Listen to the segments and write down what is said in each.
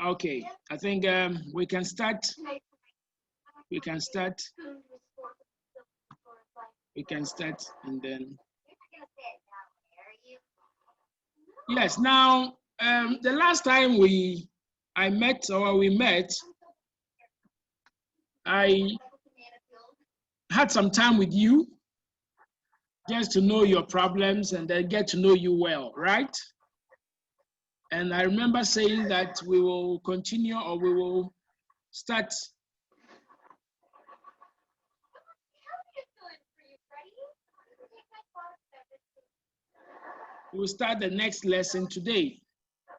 Okay, I think we can start. We can start. We can start and then. Yes, now the last time we met, I had some time with you just to know your problems and then get to know you well, right? And I remember saying that we will continue or we will start. We'll start the next lesson today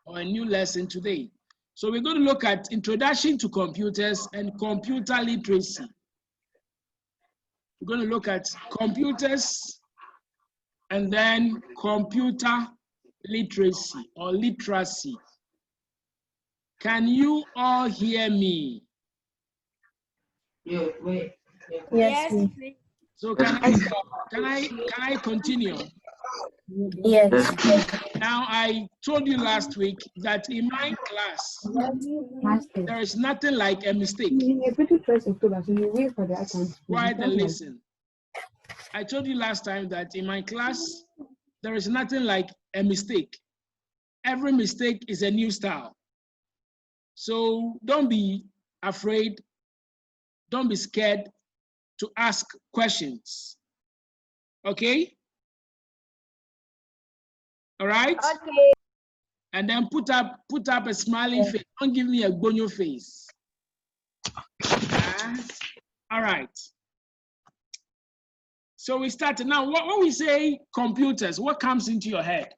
or a new lesson today. So we're going to look at introduction to computers and computer literacy. We're going to look at computers and then computer literacy or literacy. Can you all hear me? Yeah, wait. Yes. So can I continue? Yes. Now I told you last week that in my class there is nothing like a mistake. Quiet and listen. I told you last time that in my class there is nothing like a mistake. Every mistake is a new style. So don't be afraid, don't be scared to ask questions. Okay? All right? Okay. And then put up a smiling face. Don't give me a bonyo face. All right. So we started. Now, when we say computers, what comes into your head?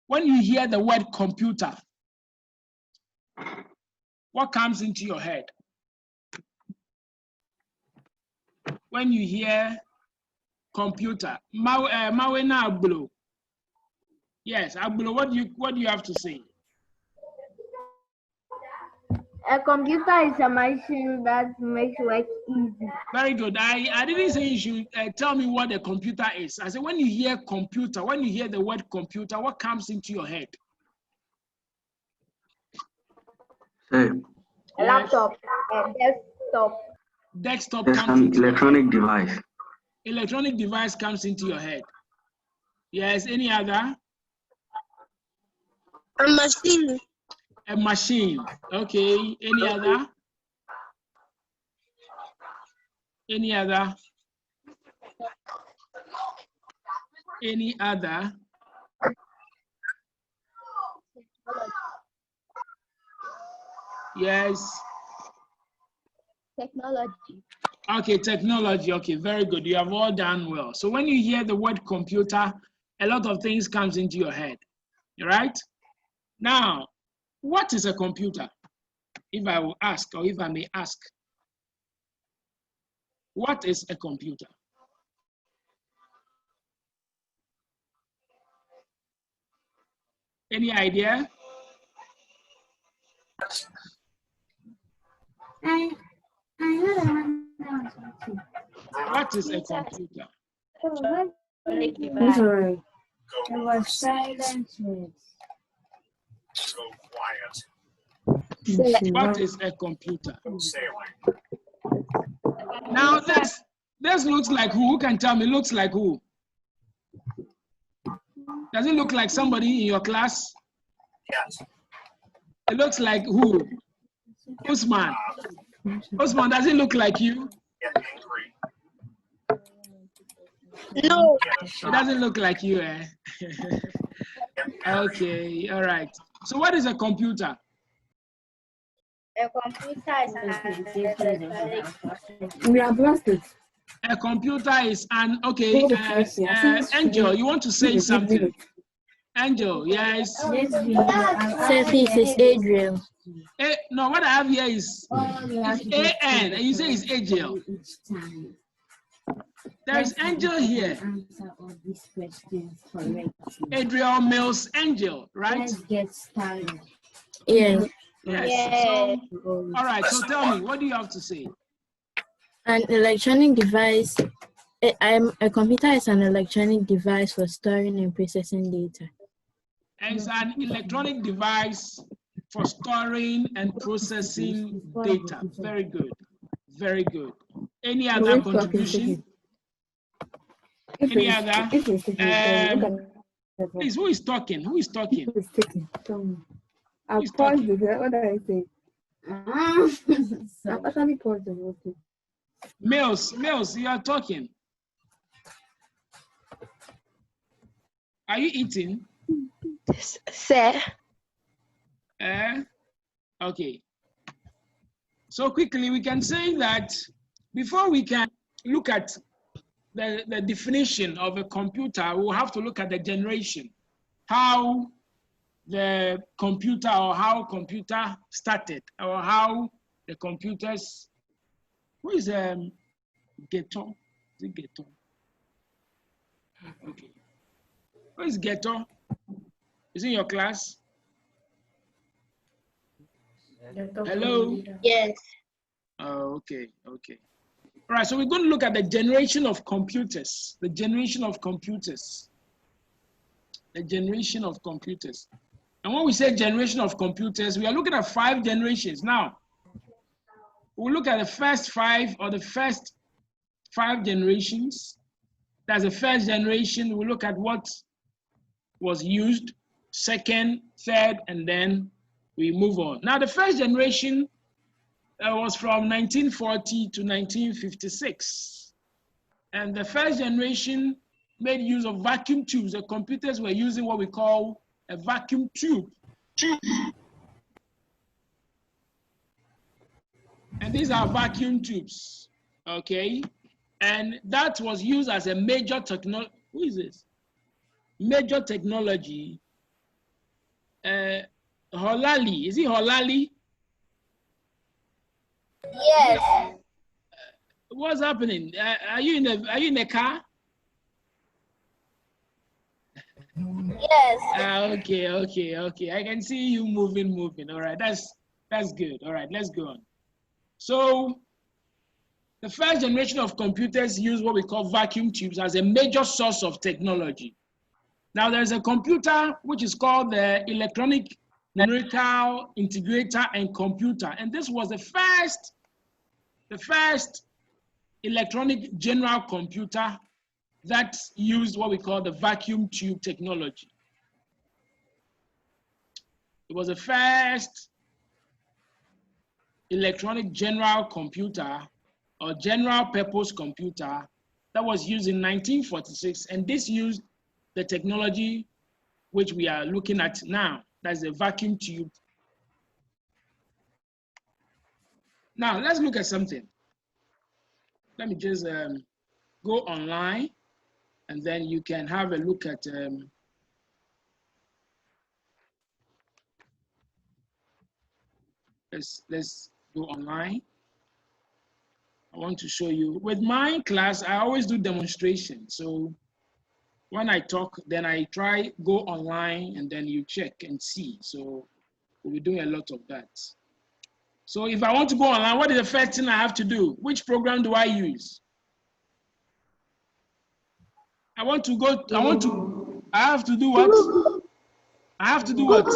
When you hear the word computer, what comes into your head? When you hear computer, Mawena Agbulo. Yes, Agbulo, what do you have to say? A computer is a machine that makes work easy. Very good. I didn't say you should tell me what a computer is. I said when you hear computer, when you hear the word computer, what comes into your head? Sir, A laptop, a desktop. Desktop there's comes an into electronic device. Electronic device comes into your head. Yes, any other? A machine. A machine. Okay, any other? Any other? Any other? Yes. Technology. Okay, technology. Okay, very good. You have all done well. So when you hear the word computer, a lot of things comes into your head, right? Now, what is a computer? If I will ask, or if I may ask, what is a computer? Any idea? What is a computer? Sorry. It was silent. Go quiet. What is a computer? Sailing. Now this looks like who? Who can tell me? Looks like who? Does it look like somebody in your class? Yes. It looks like who? Usman. Usman, does it look like you? Get angry. No. It doesn't look like you, eh? Okay, all right. So what is a computer? A computer is an electronic. We have lost it. A computer is an, okay, Angel, you want to say something? Angel, yes. This is Adriel. No, what I have here is A-N, and you say it's Angel. There is Angel here. Adriel Mills Angel, right? Let's get started. Yes. Yes. Yeah. So, all right, so tell me, what do you have to say? An electronic device. A computer is an electronic device for storing and processing data. It's an electronic device for storing and processing data. Very good. Very good. Any other contribution? Any other? Please, who is talking? Who is talking? I'll pause this. What did I say? I've actually paused the whole thing. Mills, you are talking. Are you eating? Sir. Okay. So quickly, we can say that before we can look at the definition of a computer, we'll have to look at the generation, how the computer or how computer started, or how the computers. Who is Ghetto? Is it Ghetto? Okay. Who is Ghetto? Is in your class? Hello? Yes. Oh, okay, okay. All right, so we're going to look at the generation of computers. The generation of computers. The generation of computers. And when we say generation of computers, we are looking at 5 generations. Now, we'll look at the first 5 or the first 5 generations. That's the first generation. We'll look at what was used, second, third, and then we move on. Now, the first generation was from 1940 to 1956. And the first generation made use of vacuum tubes. The computers were using what we call a vacuum tube. And these are vacuum tubes, okay? And that was used as a major technology. Who is this? Major technology. Holali, is it Holali? Yes. What's happening? Are you in a car? Yes. Okay. I can see you moving. All right, that's good. All right, let's go on. So the first generation of computers use what we call vacuum tubes as a major source of technology. Now there's a computer which is called the electronic numerical integrator and computer, and this was the first electronic general computer that used what we call the vacuum tube technology. It was the first electronic general computer or general purpose computer that was used in 1946, and this used the technology which we are looking at now. That's the vacuum tube. Now let's look at something. Let me just go online, and then you can have a look at let's go online. I want to show you. With my class, I always do demonstration. So when I talk, then I try go online, and then you check and see. So we'll be doing a lot of that. So if I want to go online, what is the first thing I have to do? Which program do I use? I have to do what? I have to do what?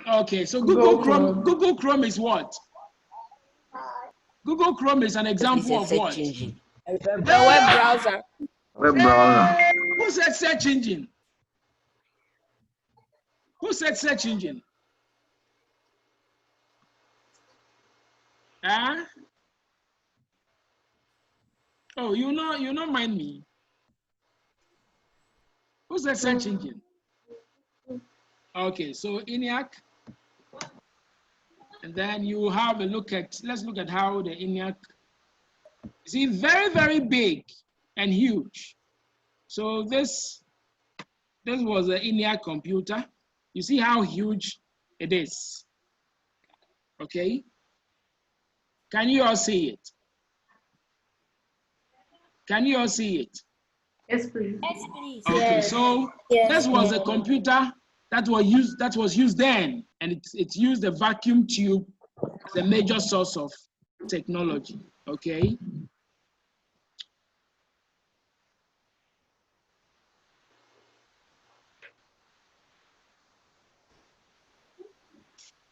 Okay, so Google Chrome is what? Google Chrome is an example of what? A web browser. Web browser. Who said search engine? Who said search engine? Huh? Oh, you don't mind me. Who said search engine? Okay, so ENIAC. And then you have a look at, let's look at how the ENIAC, see, very, very big and huge. So this was an ENIAC computer. You see how huge it is, okay? Can you all see it? Can you all see it? Yes, please. Yes, please. Okay, Yes. so Yes. this was a computer that was used then, and it used the vacuum tube as a major source of technology, okay?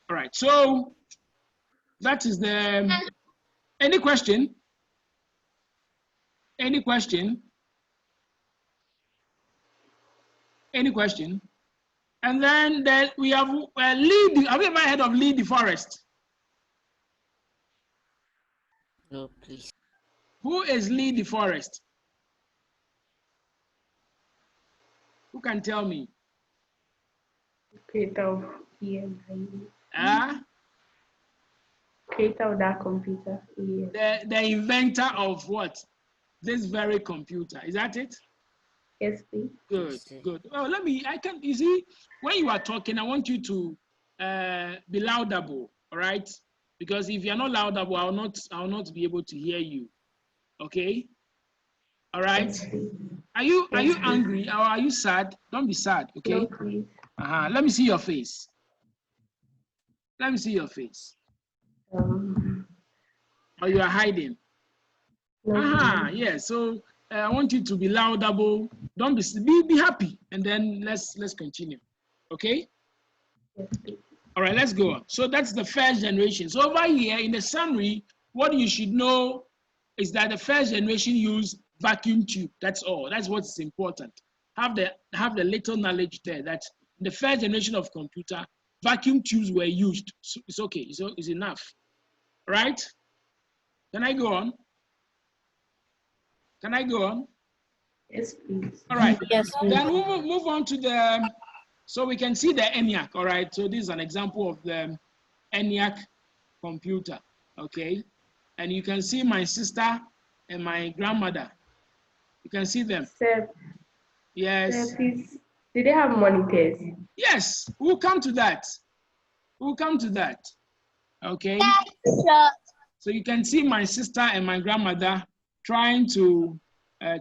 All right, so that is the, any question? Any question? Any question? And then we have Lee. Have you ever heard of Lee the Forest? No, please. Who is Lee the Forest? Who can tell me? Creator of EMI. Creator of that computer. Yeah. The inventor of what? This very computer. Is that it? Yes, please. Good, good. Oh, you see, when you are talking, I want you to be laudable, all right? Because if you're not laudable, I will not be able to hear you. Okay? All right? Yes, Are you angry or are you sad? Don't be sad, okay? No, please. Let me see your face. Let me see your face. Or you are hiding. No, yeah. So I want you to be laudable. Don't be happy, and then let's continue. Okay. yes, please. All right. Let's go on. So that's the first generation. So over here in the summary, what you should know is that the first generation used vacuum tube. That's all. That's what's important. Have the little knowledge there that in the first generation of computer, vacuum tubes were used. So it's okay. It's enough. Right? Can I go on? Can I go on? Yes, please. All right. Yes, please. Then we'll move on to the, so we can see the ENIAC. All right. So this is an example of the ENIAC computer. Okay. And you can see my sister and my grandmother. You can see them. Sir, Yes. sir, please. Do they have monitors? Yes. We'll come to that. We'll come to that. Okay. So you can see my sister and my grandmother trying to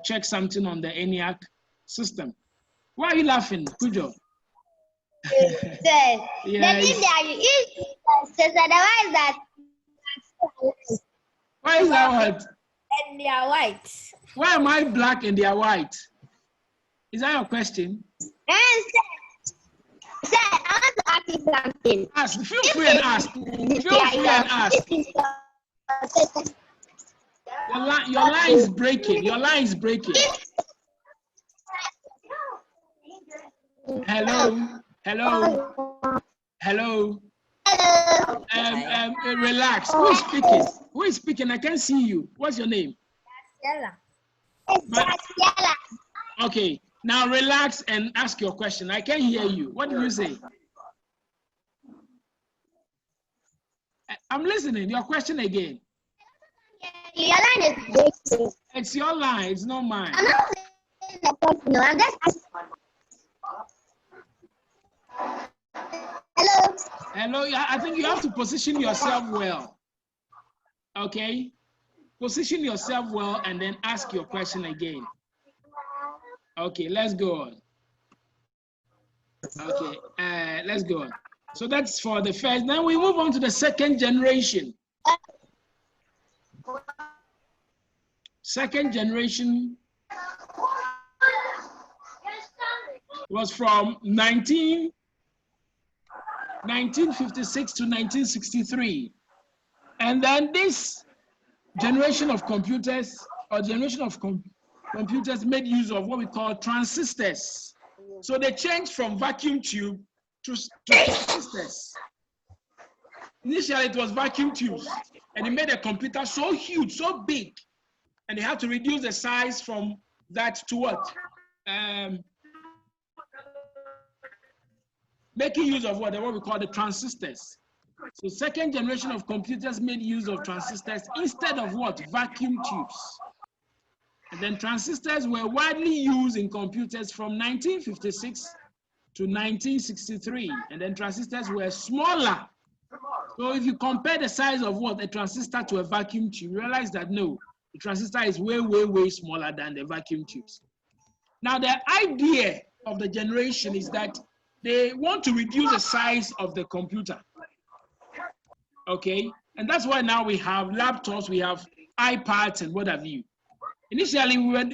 check something on the ENIAC system. Why are you laughing, Kujo? Yes. Why is that what? And they are white. Why am I black and they are white? Is that your question? And sir, I want to ask you something. Ask. Feel free and ask. Feel free and ask. Your line is breaking. Your line is breaking. Hello. Hello. Hello. Relax. Who is speaking? Who is speaking? I can't see you. What's your name? Okay. Now relax and ask your question. I can't hear you. What did you say? I'm listening. Your question again. Your line is breaking. It's your line. It's not mine. I'm not saying the question. No, I'm just asking. Hello. Hello. I think you have to position yourself well. Okay. Position yourself well and then ask your question again. Okay, let's go on. Okay, let's go on. So that's for the first. Then we move on to the second generation. Second generation was from 1956 to 1963. And then this generation of computers, or generation of computers made use of what we call transistors. So they changed from vacuum tube to transistors. Initially, it was vacuum tubes, and it made a computer so huge, so big, and they had to reduce the size from that to what? Making use of what we call the transistors. So second generation of computers made use of transistors instead of what? Vacuum tubes. And then transistors were widely used in computers from 1956 to 1963. And then transistors were smaller. So if you compare the size of what? A transistor to a vacuum tube, you realize that no, the transistor is way, way, way smaller than the vacuum tubes. Now the idea of the generation is that they want to reduce the size of the computer. Okay, and that's why now we have laptops, we have iPads and what have you. Initially, when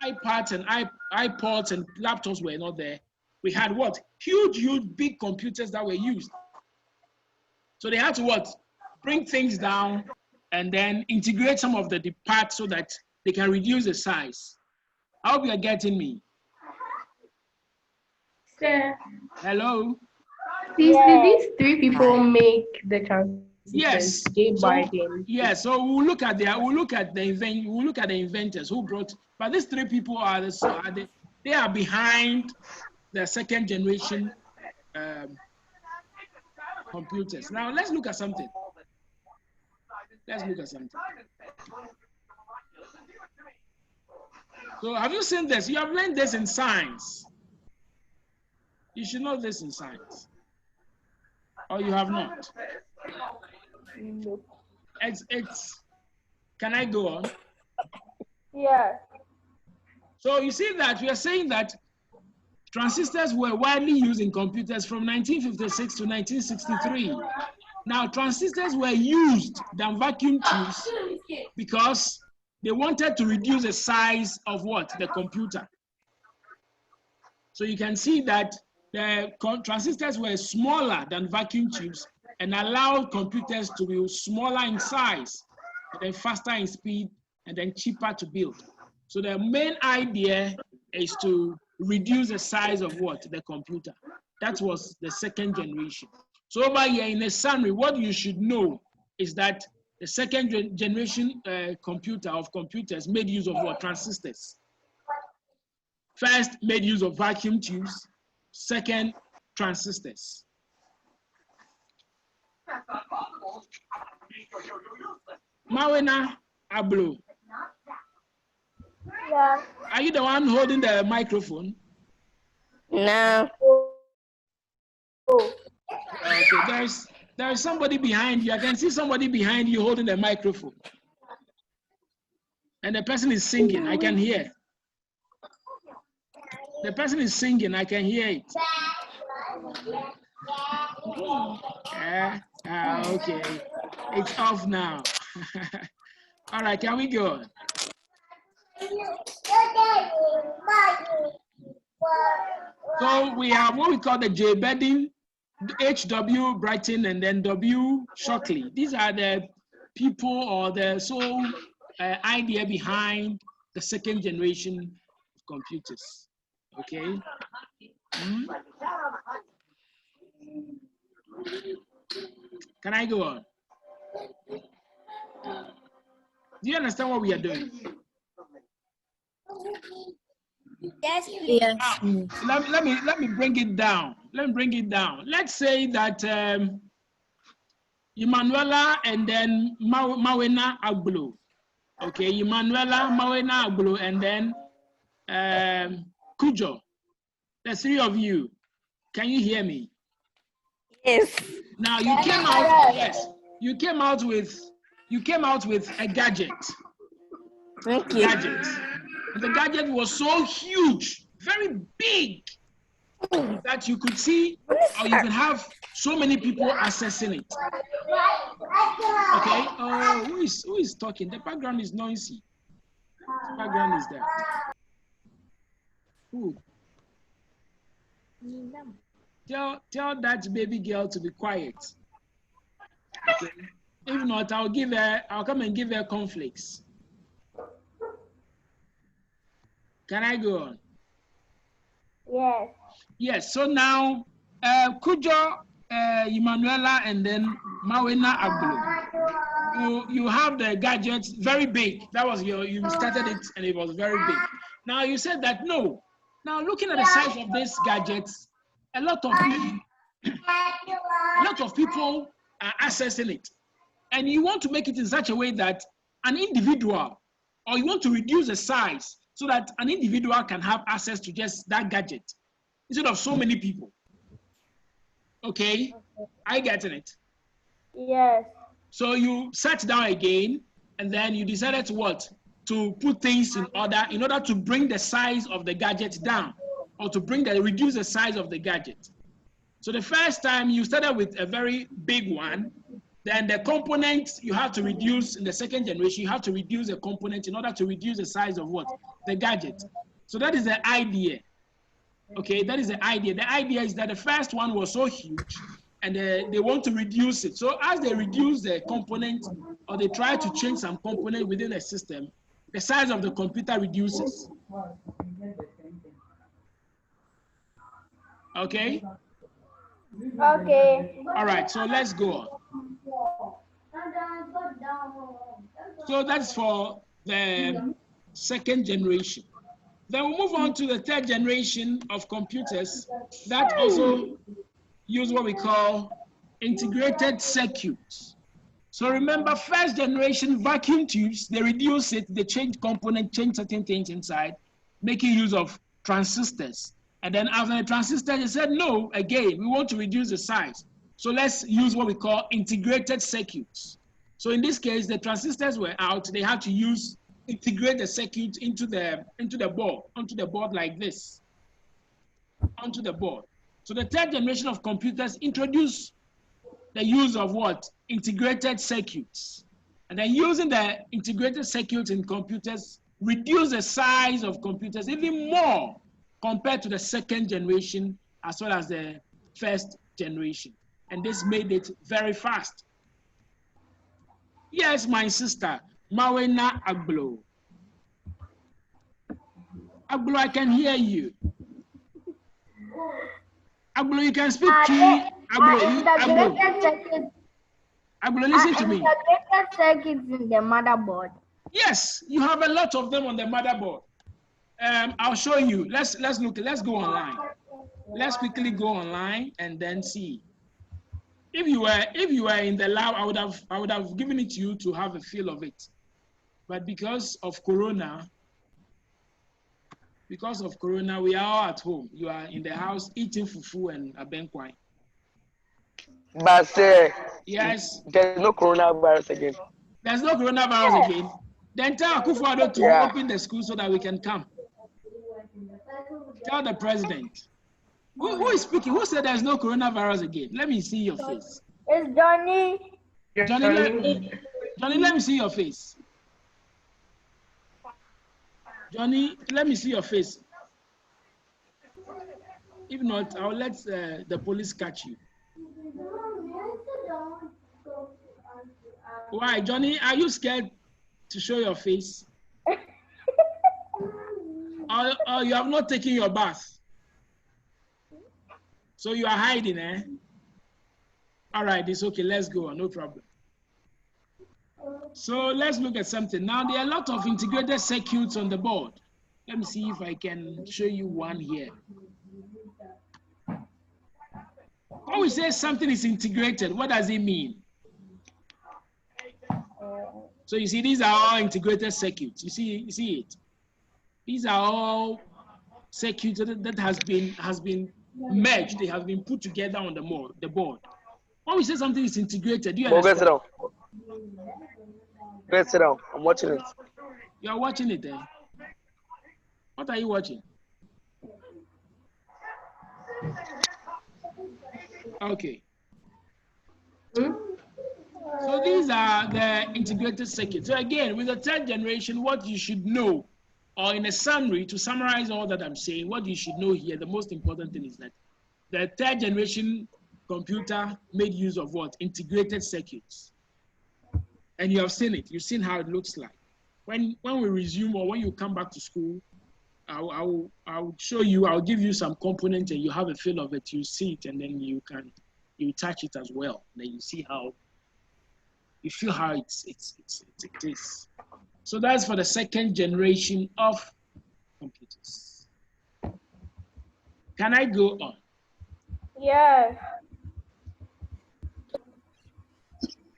iPads and iPods and laptops were not there, we had what? Huge, big computers that were used. So they had to what? Bring things down and then integrate some of the parts so that they can reduce the size. I hope you are getting me. Sir, Hello? please, did these three people make the transistors? Yes. J. So, Biden. yeah, so we'll look at the inventors who brought, but these three people they are behind the second generation computers. Now let's look at something. So have you seen this? You have learned this in science. You should know this in science. Or you have not? No. It's can I go on? Yeah. So you see that we are saying that transistors were widely used in computers from 1956 to 1963. Now, transistors were used than vacuum tubes because they wanted to reduce the size of what? The computer. So you can see that the transistors were smaller than vacuum tubes and allowed computers to be smaller in size, and then faster in speed, and then cheaper to build. So the main idea is to reduce the size of what? The computer. That was the second generation. So over here in a summary, what you should know is that the second generation computers made use of what? Transistors. First, made use of vacuum tubes. Second, transistors. Mawena Ablo. Yeah. Are you the one holding the microphone? No. Oh. Okay, there is somebody behind you. I can see somebody behind you holding the microphone. And the person is singing. I can hear. The person is singing. I can hear it. Okay. It's off now. All right, can we go on? So we have what we call the J. Bedding, H.W. Brighton, and then W. Shockley. These are the people or the sole idea behind the second generation of computers. Okay. Can I go on? Do you understand what we are doing? Yes, please. Yes. Let me bring it down. Let's say that Emanuela and then Mawena Agbulo. Okay, Emanuela, Mawena Agbulo, and then Kujo. The three of you. Can you hear me? Yes. Now you came out. Yes, you came out with a gadget. Thank you. Gadget. And the gadget was so huge, very big, that you could see or you could have so many people accessing it. Okay. Oh, who is talking? The background is noisy. The background is there. Who? Tell that baby girl to be quiet. Okay. If not, I'll come and give her cornflakes. Can I go on? Yes. Yes. So now, Kujo, Emanuela, and then Mawena Agbulo. You have the gadgets very big. That was you started it and it was very big. Now you said that no. Now looking at the size of these gadgets, a lot of people are accessing it. And you want to make it in such a way that an individual, or you want to reduce the size so that an individual can have access to just that gadget instead of so many people. Okay? Are you getting it? Yes. So you sat down again and then you decided to what? To put things in order to bring the size of the gadget down or to reduce the size of the gadget. So the first time you started with a very big one, then the components you have to reduce in the second generation, you have to reduce the component in order to reduce the size of what? The gadget. So that is the idea. Okay, that is the idea. The idea is that the first one was so huge and they want to reduce it. So as they reduce the component, or they try to change some component within a system, the size of the computer reduces. Okay? Okay. All right, so let's go on. So that's for the second generation. Then we'll move on to the third generation of computers that also use what we call integrated circuits. So remember, first generation vacuum tubes, they reduce it, they change component, change certain things inside, making use of transistors. And then after the transistor, they said, no, again, we want to reduce the size. So let's use what we call integrated circuits. So in this case, the transistors were out, they had to integrate the circuit into the board, onto the board like this, onto the board. So the third generation of computers introduced the use of what? Integrated circuits. And then using the integrated circuits in computers, reduce the size of computers even more compared to the second generation as well as the first generation. And this made it very fast. Yes, my sister, Mawena Aglo. Aglo, I can hear you. Aglo, you can speak to Aglo, listen to me. Integrated circuits in the motherboard. Yes, you have a lot of them on the motherboard. I'll show you. Let's go online. Let's quickly go online and then see. If you were in the lab, I would have given it to you to have a feel of it. But because of Corona, we are all at home. You are in the house eating fufu and abenkwai. But yes, there's no coronavirus again. There's no coronavirus again. Then tell Akufo-Addo to open the school so that we can come. Tell the president. Who is speaking? Who said there's no coronavirus again? Let me see your face. It's Johnny. Johnny, let me see your face. Johnny, let me see your face. If not, I'll let the police catch you. Why, Johnny? Are you scared to show your face? or you have not taken your bath? So you are hiding, eh? All right, it's okay. Let's go on. No problem. So let's look at something. Now, there are a lot of integrated circuits on the board. Let me see if I can show you one here. When we say something is integrated, what does it mean? So you see, these are all integrated circuits. You see it? These are all circuits that has been merged. They have been put together on the board. When we say something is integrated, do you understand? Sit down. Go sit down. I'm watching it. You are watching it, eh? What are you watching? Okay. So these are the integrated circuits. So again, with the third generation, what you should know, or in a summary, to summarize all that I'm saying, what you should know here, the most important thing is that the third generation computer made use of what? Integrated circuits. And you have seen it. You've seen how it looks like. When we resume, or when you come back to school, I'll show you, I'll give you some components and you have a feel of it. You see it and then you touch it as well. Then you see how, you feel how it is. So that's for the second generation of computers. Can I go on? Yes.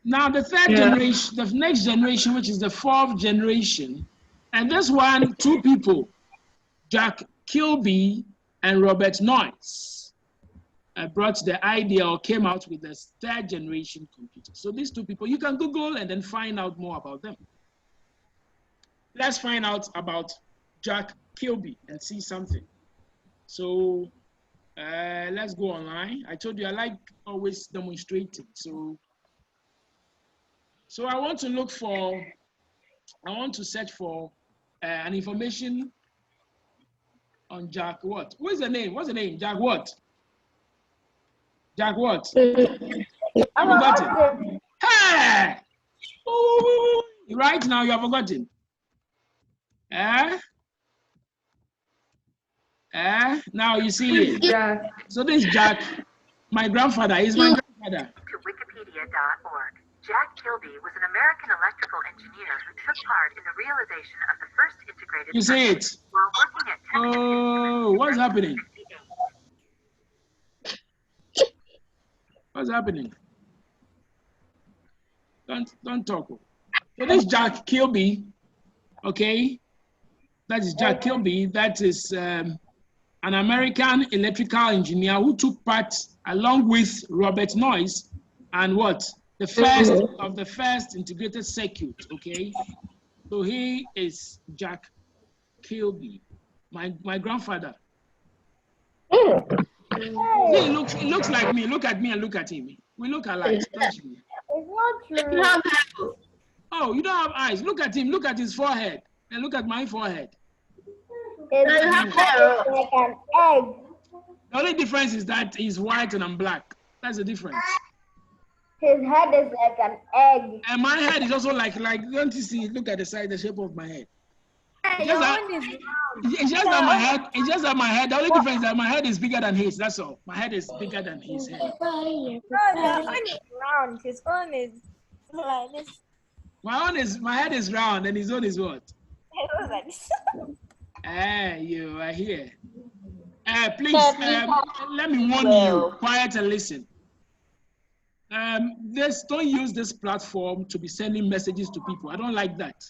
Now the third generation, the next generation, which is the fourth generation, and this one, two people, Jack Kilby and Robert Noyce, brought the idea or came out with the third generation computer. So these two people, you can Google and then find out more about them. Let's find out about Jack Kilby and see something. So let's go online. I told you I like always demonstrating. So I want to search for an information on Jack what? What's the name? Jack what? Jack what? I forgot it. Hey! Ooh, right now you have forgotten. Now you see it. Jack. So this is Jack. My grandfather is my grandfather. To Wikipedia.org. Jack Kilby was an American electrical engineer who took part in the realization of the first integrated You see it? circuit while working at Oh, what's happening? What's happening? Don't talk. So this Jack Kilby, okay? That is Jack Kilby. That is an American electrical engineer who took part along with Robert Noyce and what? The first of the first integrated circuit, okay? So he is Jack Kilby, my grandfather. See, it looks like me. Look at me and look at him. We look alike, don't you? It's not true. Oh, you don't have eyes. Look at him. Look at his forehead. And look at my forehead. It's like an egg. The only difference is that he's white and I'm black. That's the difference. His head is like an egg. And my head is also like don't you see? Look at the size, the shape of my head. It's just that my head. It's just that my head. The only difference is that my head is bigger than his. That's all. My head is bigger than his head. No, your own is round. His own is like this. My head is round and his own is what? You are here. Please, let me warn you. Quiet and listen. Don't use this platform to be sending messages to people. I don't like that.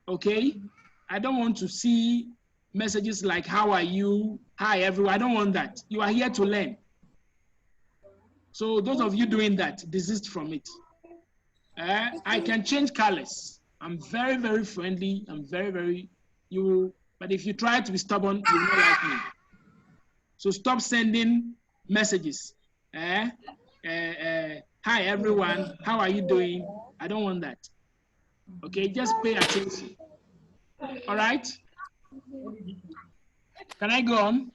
Okay? I don't want to see messages like, how are you? Hi, everyone. I don't want that. You are here to learn. So those of you doing that, desist from it. I can change colors. I'm very, very friendly. I'm very, very, but if you try to be stubborn, you will not like me. So stop sending messages. Hi, everyone. How are you doing? I don't want that. Okay, just pay attention. All right? Can I go on?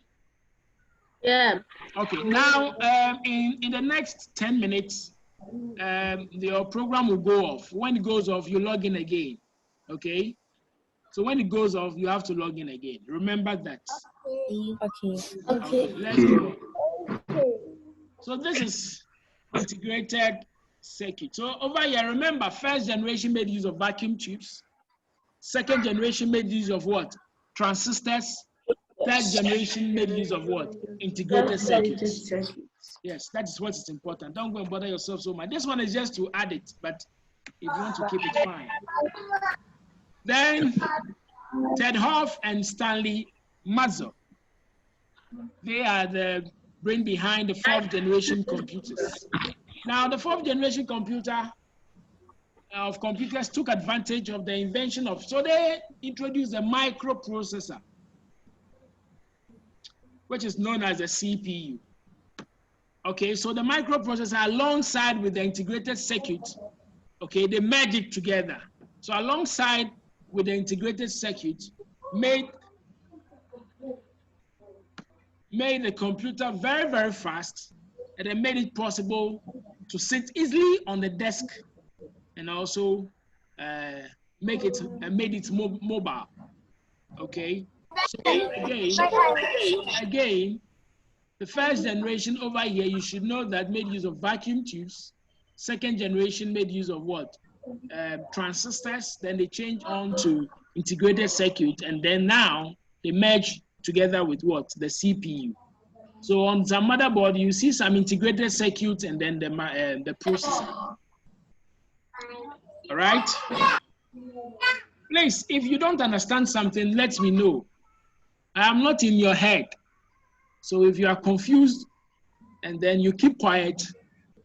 Yeah. Okay, now in the next 10 minutes, your program will go off. When it goes off, you log in again. Okay? So when it goes off, you have to log in again. Remember that. Okay, let's go. So this is integrated circuit. So over here, remember, first generation made use of vacuum tubes. Second generation made use of what? Transistors. Third generation made use of what? Integrated circuits. Yes, that is what is important. Don't go and bother yourself so much. This one is just to add it, but if you want to keep it, fine. Then Ted Hoff and Stanley Mazur. They are the brain behind the fourth generation computers. Now, the fourth generation computers took advantage of the invention of, so they introduced a microprocessor, which is known as a CPU. Okay, so the microprocessor alongside with the integrated circuit, okay, they merge it together. So alongside with the integrated circuit, made the computer very, very fast, and then made it possible to sit easily on the desk, and also made it mobile. Okay. So again, the first generation over here, you should know that made use of vacuum tubes. Second generation made use of what? Transistors. Then they changed on to integrated circuit, and then now they merge together with what? The CPU. So on some motherboard, you see some integrated circuit and then the processor. All right? Please, if you don't understand something, let me know. I am not in your head. So if you are confused and then you keep quiet,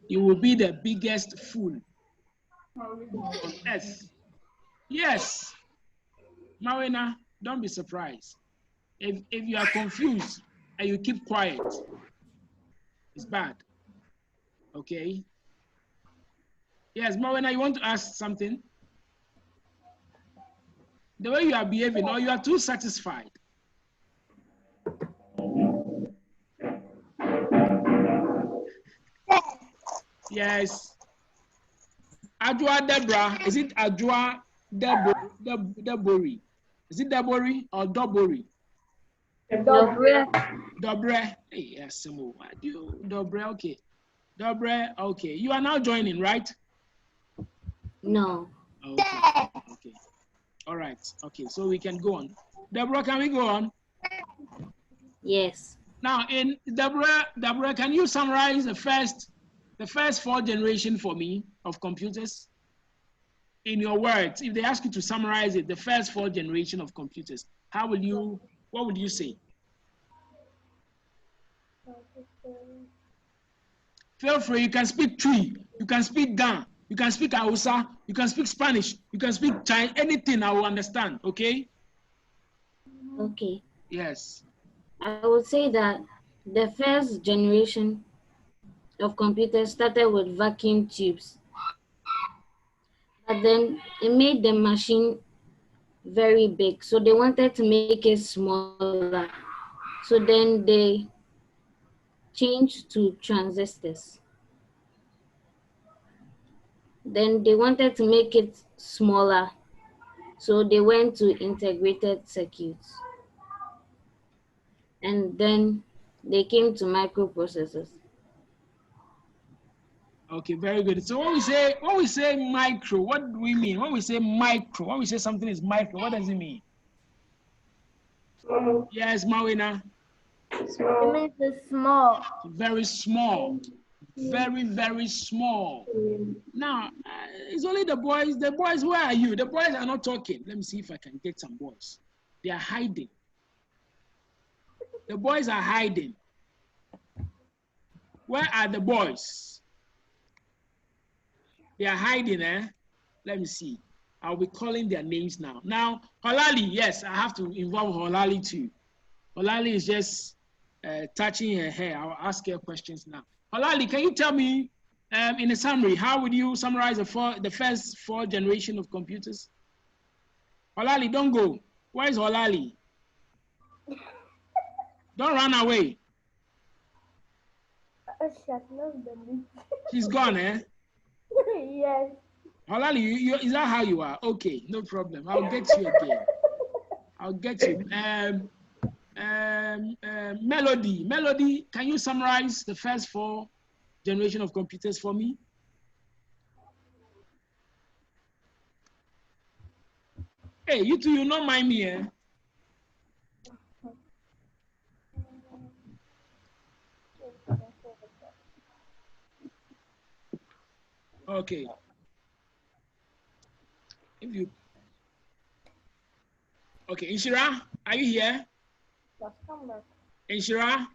you will be the biggest fool on earth. Yes. Mawena, don't be surprised. If you are confused and you keep quiet, it's bad. Okay? Yes, Mawena, you want to ask something? The way you are behaving, or you are too satisfied? Yes. Adwa Deborah. Is it Adwa Debori? Is it Debori or Dobori? Dobre. Dobre. Hey, yes, Dobre, okay. Dobre, okay. You are now joining, right? No. Okay. Okay. All right. Okay. So we can go on. Deborah, can we go on? Yes. Now, in Deborah, can you summarize the first 4 generations for me of computers? In your words, if they ask you to summarize it, the first 4 generations of computers, what would you say? Feel free, you can speak Twi, you can speak Gan, you can speak Hausa, you can speak Spanish, you can speak Chinese, anything I will understand, okay? Okay. Yes. I would say that the first generation of computers started with vacuum tubes, but then it made the machine very big, so they wanted to make it smaller. So then they changed to transistors. Then they wanted to make it smaller, so they went to integrated circuits. And then they came to microprocessors. Okay, very good. So when we say micro, what do we mean? When we say micro, when we say something is micro, what does it mean? Yes, Mawina. It means it's small. Very small. Very, very small. Now, it's only the boys. The boys, where are you? The boys are not talking. Let me see if I can get some boys. They are hiding. The boys are hiding. Where are the boys? They are hiding, eh? Let me see. I'll be calling their names now. Now, Holali, yes, I have to involve Holali too. Holali is just touching her hair. I'll ask her questions now. Holali, can you tell me, in a summary, how would you summarize the first 4 generations of computers? Holali, don't go. Where is Holali? Don't run away. She's gone, eh? Yes. Holali, is that how you are? Okay, no problem. I'll get you again. I'll get you. Melody, can you summarize the first 4 generations of computers for me? Hey, you two, you don't mind me, eh? Okay. If you okay, Inshira, are you here? Inshira?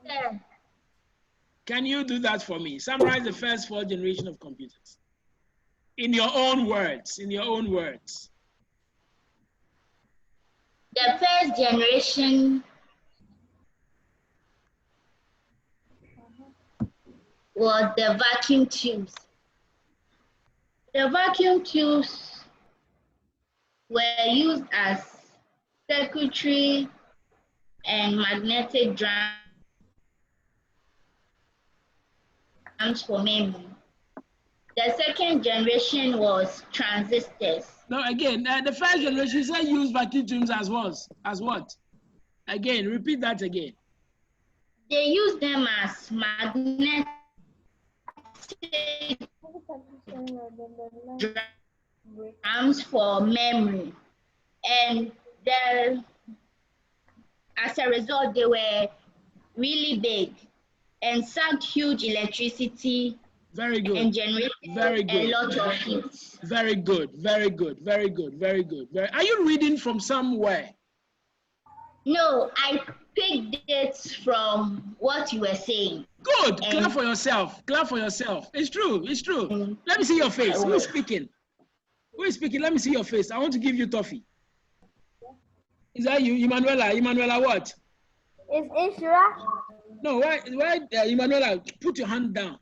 Yeah. Can you do that for me? Summarize the first 4 generations of computers. In your own words, in your own words. The first generation was the vacuum tubes. The vacuum tubes were used as circuitry and magnetic drums for memory. The second generation was transistors. No, again, the first generation said use vacuum tubes as what? Again, repeat that again. They used them as magnetic drums for memory. And as a result, they were really big and sucked huge electricity. Very good. And generated a lot of heat. Very good, very good, very good, very good. Are you reading from somewhere? No, I picked it from what you were saying. Good. Clap for yourself. Clap for yourself. It's true. It's true. Let me see your face. Who is speaking? Who is speaking? Let me see your face. I want to give you toffee. Is that you, Emanuela? Emanuela, what? It's Inshira. No, where, Emanuela? Put your hand down.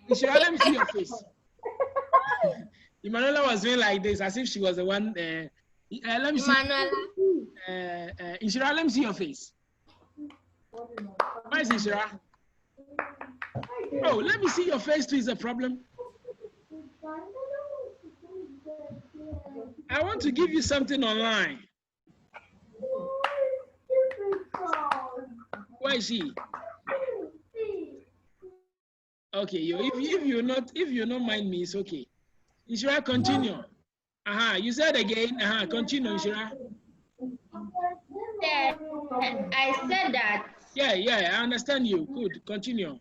Inshira, let me see your face. Emanuela was doing like this, as if she was the one. Let me see. Inshira, let me see your face. Where is Inshira? Oh, let me see your face too. Is a problem? I want to give you something online. Where is she? Okay, if you don't mind me, it's okay. Inshira, continue. You said again. Continue, Inshira. I said that. Yeah, I understand you. Good, continue.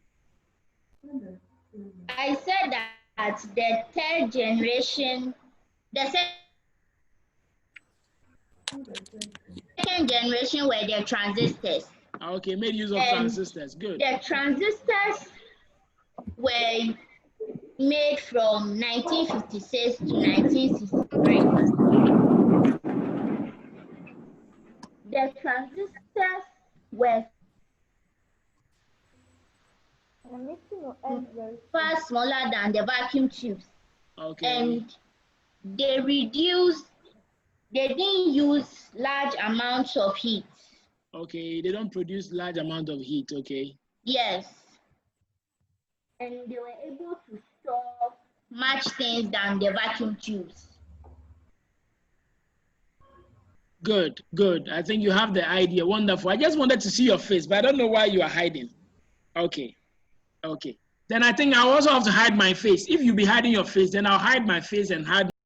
I said that the third generation, the second generation were the transistors. Okay, made use of transistors. Good. The transistors were made from 1956 to 1963. The transistors were far smaller than the vacuum tubes. Okay. And they didn't use large amounts of heat. Okay, they don't produce large amount of heat, okay. Yes. And they were able to store much things than the vacuum tubes. Good. I think you have the idea. Wonderful. I just wanted to see your face, but I don't know why you are hiding. Okay. Then I think I also have to hide my face. If you be hiding your face, then I'll hide my face and hide